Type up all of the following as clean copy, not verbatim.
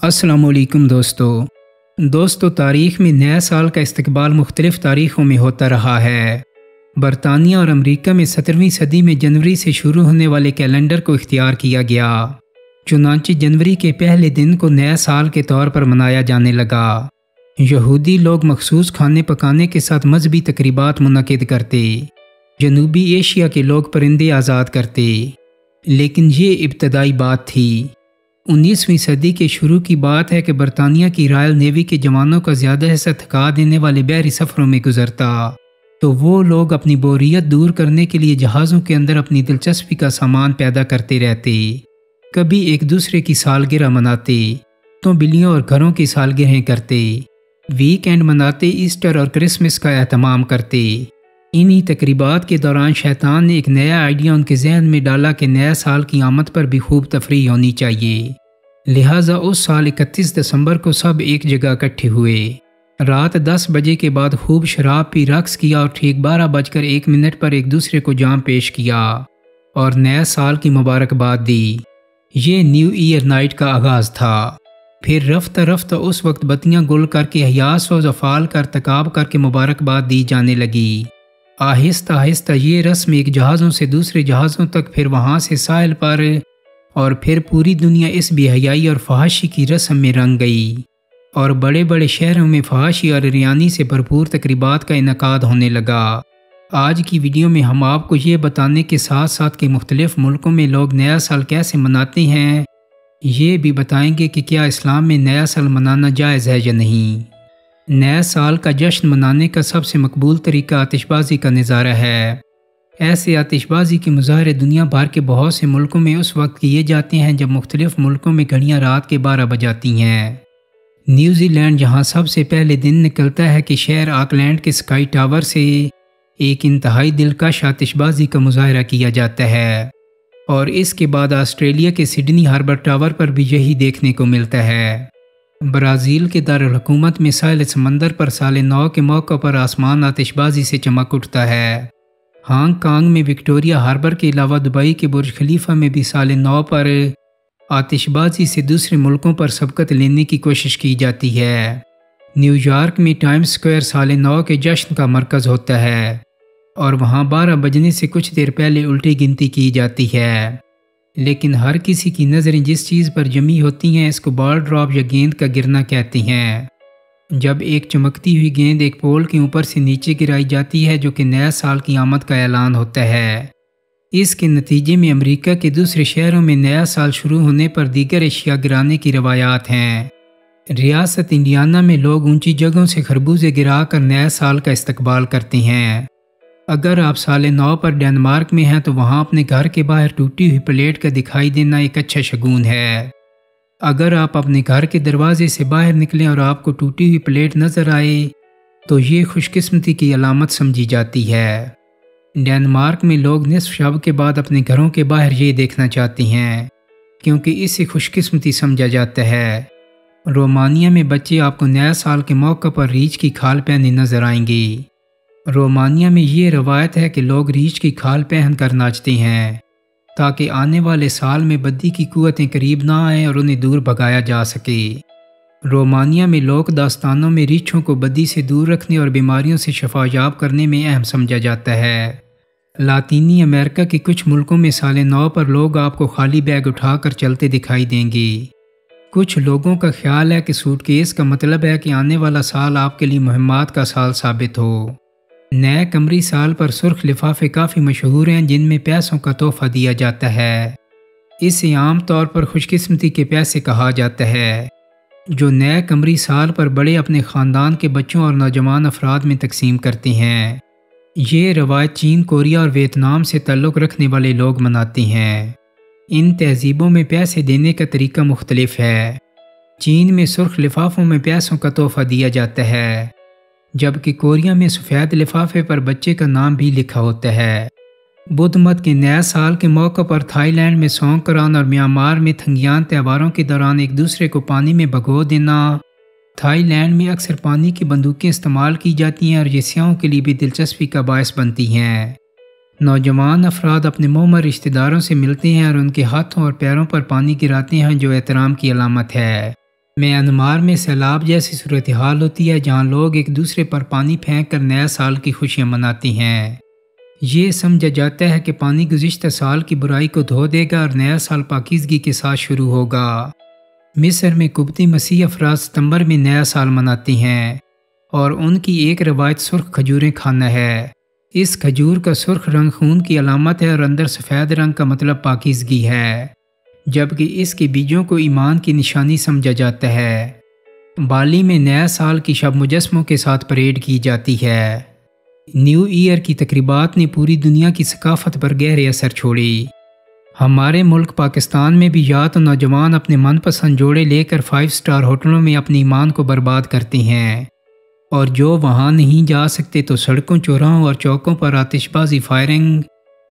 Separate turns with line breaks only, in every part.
السلام علیکم دوستو تاریخ میں نیا سال کا استقبال مختلف تاریخوں میں ہوتا رہا ہے۔ برطانیہ اور امریکہ میں 17ویں صدی میں جنوری سے شروع ہونے والے کیلنڈر کو اختیار کیا گیا، چنانچہ جنوری کے پہلے دن کو نیا سال کے طور پر منایا جانے لگا۔ یہودی لوگ مخصوص کھانے پکانے کے ساتھ مذہبی تقریبات منعقد کرتے، جنوبی ایشیا کے لوگ پرندے آزاد کرتے، لیکن یہ ابتدائی بات تھی۔ 19ویں صدی کے شروع کی بات ہے کہ برطانیہ کی رائل نیوی کے جوانوں کا زیادہ حصہ تھکا دینے والے بحری سفروں میں گزرتا، تو وہ لوگ اپنی بوریت دور کرنے کے لیے جہازوں کے اندر اپنی دلچسپی کا سامان پیدا کرتے رہتے، کبھی ایک دوسرے کی سالگرہ مناتے، تو بلیوں اور گھروں کی سالگرہیں کرتے، ویک اینڈ مناتے، ایسٹر اور کرسمس کا اہتمام کرتے۔ انہی تقریبات کے دوران شیطان نے ایک نیا آئیڈیا ان کے ذہن میں ڈالا کہ نیا سال کی آمد پر بھی خوب تفریح ہونی چاہیے، لہٰذا اس سال 31 دسمبر کو سب ایک جگہ اکٹھے ہوئے، رات 10 بجے کے بعد خوب شراب پی رقص کیا اور ٹھیک 12:01 پر ایک دوسرے کو جام پیش کیا اور نیا سال کی مبارکباد دی۔ یہ نیو ایئر نائٹ کا آغاز تھا۔ پھر رفتہ رفتہ اس وقت بتیاں گل کر کے حیاس و افعال کا ارتکاب کر کے مبارکباد دی جانے لگی۔ آہستہ آہستہ یہ رسم ایک جہازوں سے دوسرے جہازوں تک، پھر وہاں سے ساحل پر، اور پھر پوری دنیا اس بے حیائی اور فحاشی کی رسم میں رنگ گئی، اور بڑے بڑے شہروں میں فحاشی اور ریانی سے بھرپور تقریبات کا انعقاد ہونے لگا۔ آج کی ویڈیو میں ہم آپ کو یہ بتانے کے ساتھ ساتھ کہ مختلف ملکوں میں لوگ نیا سال کیسے مناتے ہیں، یہ بھی بتائیں گے کہ کیا اسلام میں نیا سال منانا جائز ہے یا نہیں۔ نیا سال کا جشن منانے کا سب سے مقبول طریقہ آتش بازی کا نظارہ ہے۔ ایسے آتش بازی کے مظاہرے دنیا بھر کے بہت سے ملکوں میں اس وقت کیے جاتے ہیں جب مختلف ملکوں میں گھڑیاں رات کے 12 بجاتی ہیں۔ نیوزی لینڈ جہاں سب سے پہلے دن نکلتا ہے کہ شہر آکلینڈ کے سکائی ٹاور سے ایک انتہائی دلکش آتش بازی کا مظاہرہ کیا جاتا ہے، اور اس کے بعد آسٹریلیا کے سڈنی ہاربر ٹاور پر بھی یہی دیکھنے کو ملتا ہے۔ برازیل کے دارالحکومت میں ساحل سمندر پر سال نو کے موقع پر آسمان آتش بازی سے چمک اٹھتا ہے۔ ہانگ کانگ میں وکٹوریہ ہاربر کے علاوہ دبئی کے برج خلیفہ میں بھی سال نو پر آتش بازی سے دوسرے ملکوں پر سبقت لینے کی کوشش کی جاتی ہے۔ نیو یارک میں ٹائم سکوائر سال نو کے جشن کا مرکز ہوتا ہے، اور وہاں 12 بجنے سے کچھ دیر پہلے الٹی گنتی کی جاتی ہے، لیکن ہر کسی کی نظریں جس چیز پر جمی ہوتی ہیں اس کو بال ڈراپ یا گیند کا گرنا کہتے ہیں۔ جب ایک چمکتی ہوئی گیند ایک پول کے اوپر سے نیچے گرائی جاتی ہے جو کہ نیا سال کی آمد کا اعلان ہوتا ہے۔ اس کے نتیجے میں امریکہ کے دوسرے شہروں میں نیا سال شروع ہونے پر دیگر اشیاء گرانے کی روایات ہیں۔ ریاست انڈیانا میں لوگ اونچی جگہوں سے خربوزے گرا کر نیا سال کا استقبال کرتے ہیں۔ اگر آپ سال نو پر ڈنمارک میں ہیں تو وہاں اپنے گھر کے باہر ٹوٹی ہوئی پلیٹ کا دکھائی دینا ایک اچھا شگون ہے۔ اگر آپ اپنے گھر کے دروازے سے باہر نکلیں اور آپ کو ٹوٹی ہوئی پلیٹ نظر آئے تو یہ خوش قسمتی کی علامت سمجھی جاتی ہے۔ ڈنمارک میں لوگ نصف شب کے بعد اپنے گھروں کے باہر یہ دیکھنا چاہتے ہیں کیونکہ اسے خوش قسمتی سمجھا جاتا ہے۔ رومانیہ میں بچے آپ کو نیا سال کے موقع پر ریچھ کی کھال پہنے نظر آئیں گے۔ رومانیہ میں یہ روایت ہے کہ لوگ ریچھ کی کھال پہن کر ناچتے ہیں تاکہ آنے والے سال میں بدی کی قوتیں قریب نہ آئیں اور انہیں دور بھگایا جا سکے۔ رومانیہ میں لوک داستانوں میں ریچھوں کو بدی سے دور رکھنے اور بیماریوں سے شفا یاب کرنے میں اہم سمجھا جاتا ہے۔ لاطینی امریکہ کے کچھ ملکوں میں سال نو پر لوگ آپ کو خالی بیگ اٹھا کر چلتے دکھائی دیں گے۔ کچھ لوگوں کا خیال ہے کہ سوٹ کیس کا مطلب ہے کہ آنے والا سال آپ کے لیے مہمات کا سال ثابت ہو۔ نئے قمری سال پر سرخ لفافے کافی مشہور ہیں جن میں پیسوں کا تحفہ دیا جاتا ہے۔ اسے عام طور پر خوش قسمتی کے پیسے کہا جاتا ہے جو نئے قمری سال پر بڑے اپنے خاندان کے بچوں اور نوجوان افراد میں تقسیم کرتے ہیں۔ یہ روایت چین، کوریا اور ویتنام سے تعلق رکھنے والے لوگ مناتے ہیں۔ ان تہذیبوں میں پیسے دینے کا طریقہ مختلف ہے۔ چین میں سرخ لفافوں میں پیسوں کا تحفہ دیا جاتا ہے، جبکہ کوریا میں سفید لفافے پر بچے کا نام بھی لکھا ہوتا ہے۔ بدھ مت کے نیا سال کے موقع پر تھائی لینڈ میں سونگکران اور میانمار میں تھنگیان تہواروں کے دوران ایک دوسرے کو پانی میں بھگو دینا۔ تھائی لینڈ میں اکثر پانی کی بندوقیں استعمال کی جاتی ہیں اور یہ سیاحوں کے لیے بھی دلچسپی کا باعث بنتی ہیں۔ نوجوان افراد اپنے معمر رشتہ داروں سے ملتے ہیں اور ان کے ہاتھوں اور پیروں پر پانی گراتے ہیں جو احترام کی علامت ہے۔ میانمار میں سیلاب جیسی صورتحال ہوتی ہے جہاں لوگ ایک دوسرے پر پانی پھینک کر نیا سال کی خوشیاں مناتی ہیں۔ یہ سمجھا جاتا ہے کہ پانی گزشتہ سال کی برائی کو دھو دے گا اور نیا سال پاکیزگی کے ساتھ شروع ہوگا۔ مصر میں قبطی مسیحی افراد ستمبر میں نیا سال مناتی ہیں اور ان کی ایک روایت سرخ کھجوریں کھانا ہے۔ اس کھجور کا سرخ رنگ خون کی علامت ہے اور اندر سفید رنگ کا مطلب پاکیزگی ہے، جبکہ اس کے بیجوں کو ایمان کی نشانی سمجھا جاتا ہے۔ بالی میں نیا سال کی شب مجسموں کے ساتھ پریڈ کی جاتی ہے۔ نیو ایئر کی تقریبات نے پوری دنیا کی ثقافت پر گہرے اثر چھوڑی۔ ہمارے ملک پاکستان میں بھی یا تو نوجوان اپنے من پسند جوڑے لے کر 5 اسٹار ہوٹلوں میں اپنی ایمان کو برباد کرتے ہیں، اور جو وہاں نہیں جا سکتے تو سڑکوں، چوراہوں اور چوکوں پر آتش بازی، فائرنگ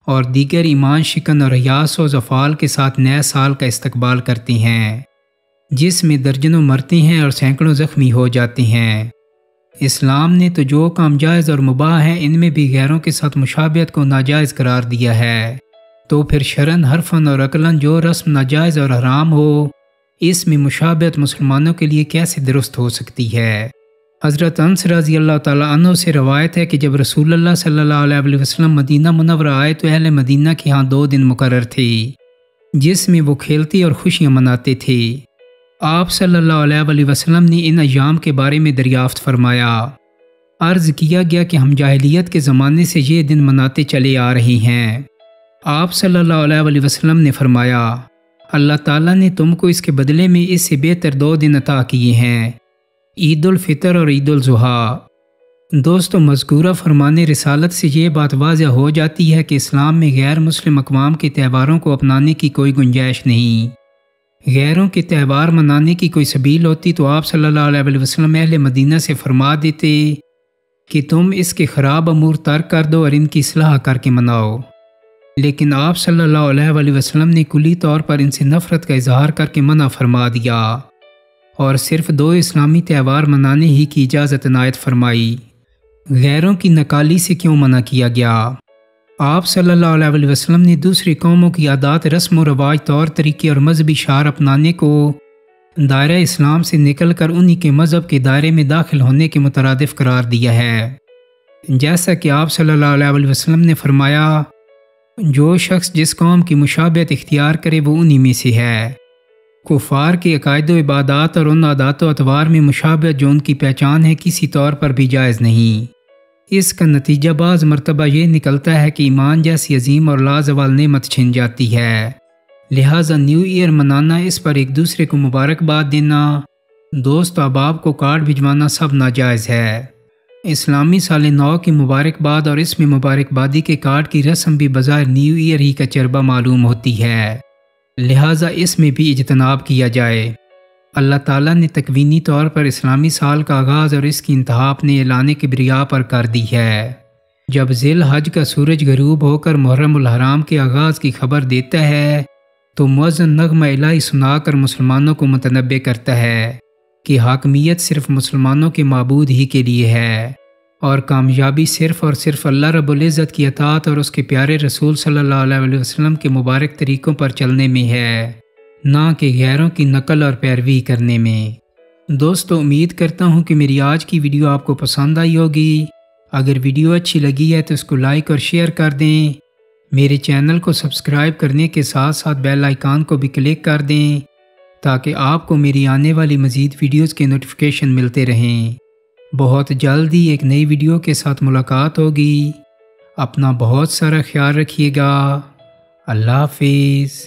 اور دیگر ایمان شکن اور حیاسوز افعال کے ساتھ نئے سال کا استقبال کرتے ہیں، جس میں درجنوں مرتے ہیں اور سینکڑوں زخمی ہو جاتے ہیں۔ اسلام نے تو جو کام جائز اور مباح ہیں ان میں بھی غیروں کے ساتھ مشابہت کو ناجائز قرار دیا ہے، تو پھر شرعاً، حرفاً اور عقلاً جو رسم ناجائز اور حرام ہو، اس میں مشابہت مسلمانوں کے لیے کیسے درست ہو سکتی ہے؟ حضرت انس رضی اللہ تعالیٰ عنہ سے روایت ہے کہ جب رسول اللہ صلی اللہ علیہ وسلم مدینہ منورہ آئے تو اہل مدینہ کے ہاں 2 دن مقرر تھے جس میں وہ کھیلتے اور خوشیاں مناتے تھے۔ آپ صلی اللہ علیہ وسلم نے ان ایام کے بارے میں دریافت فرمایا۔ عرض کیا گیا کہ ہم جاہلیت کے زمانے سے یہ دن مناتے چلے آ رہے ہیں۔ آپ صلی اللہ علیہ وسلم نے فرمایا، اللہ تعالیٰ نے تم کو اس کے بدلے میں اس سے بہتر 2 دن عطا کیے ہیں، عید الفطر اور عید الاضحیٰ۔ دوستو، مذکورہ فرمان رسالت سے یہ بات واضح ہو جاتی ہے کہ اسلام میں غیر مسلم اقوام کے تہواروں کو اپنانے کی کوئی گنجائش نہیں۔ غیروں کے تہوار منانے کی کوئی سبیل ہوتی تو آپ صلی اللہ علیہ وسلم اہل مدینہ سے فرما دیتے کہ تم اس کے خراب امور ترک کر دو اور ان کی اصلاح کر کے مناؤ، لیکن آپ صلی اللہ علیہ وسلم نے کلی طور پر ان سے نفرت کا اظہار کر کے منع فرما دیا اور صرف 2 اسلامی تہوار منانے ہی کی اجازت عنایت فرمائی۔ غیروں کی نکالی سے کیوں منع کیا گیا؟ آپ صلی اللہ علیہ وسلم نے دوسری قوموں کی عادات، رسم و رواج، طور طریقے اور مذہبی شعار اپنانے کو دائرہ اسلام سے نکل کر انہی کے مذہب کے دائرے میں داخل ہونے کے مترادف قرار دیا ہے۔ جیسا کہ آپ صلی اللہ علیہ وسلم نے فرمایا، جو شخص جس قوم کی مشابہت اختیار کرے وہ انہی میں سے ہے۔ کفار کے عقائد و عبادات اور ان عادات و اطوار میں مشابہت جو ان کی پہچان ہے کسی طور پر بھی جائز نہیں۔ اس کا نتیجہ بعض مرتبہ یہ نکلتا ہے کہ ایمان جیسی عظیم اور لازوال نعمت چھن جاتی ہے۔ لہٰذا نیو ایئر منانا، اس پر ایک دوسرے کو مبارکباد دینا، دوست و احباب کو کارڈ بھجوانا سب ناجائز ہے۔ اسلامی سال نو کی مبارکباد اور اس میں مبارکبادی کے کارڈ کی رسم بھی بظاہر نیو ایئر ہی کا چربہ معلوم ہوتی ہے، لہٰذا اس میں بھی اجتناب کیا جائے۔ اللہ تعالیٰ نے تکوینی طور پر اسلامی سال کا آغاز اور اس کی انتہا اپنے اعلان کبریا پر کر دی ہے۔ جب ذی الحج کا سورج غروب ہو کر محرم الحرام کے آغاز کی خبر دیتا ہے تو مؤذن نغمہ الہی سنا کر مسلمانوں کو متنبہ کرتا ہے کہ حاکمیت صرف مسلمانوں کے معبود ہی کے لیے ہے اور کامیابی صرف اور صرف اللہ رب العزت کی اطاعت اور اس کے پیارے رسول صلی اللہ علیہ وسلم کے مبارک طریقوں پر چلنے میں ہے، نہ کہ غیروں کی نقل اور پیروی کرنے میں۔ دوستو، امید کرتا ہوں کہ میری آج کی ویڈیو آپ کو پسند آئی ہوگی۔ اگر ویڈیو اچھی لگی ہے تو اس کو لائک اور شیئر کر دیں۔ میرے چینل کو سبسکرائب کرنے کے ساتھ ساتھ بیل آئیکن کو بھی کلک کر دیں تاکہ آپ کو میری آنے والی مزید ویڈیوز کے نوٹیفیکیشن ملتے رہیں۔ بہت جلد ہی ایک نئی ویڈیو کے ساتھ ملاقات ہوگی۔ اپنا بہت سارا خیال رکھیے گا۔ اللہ حافظ۔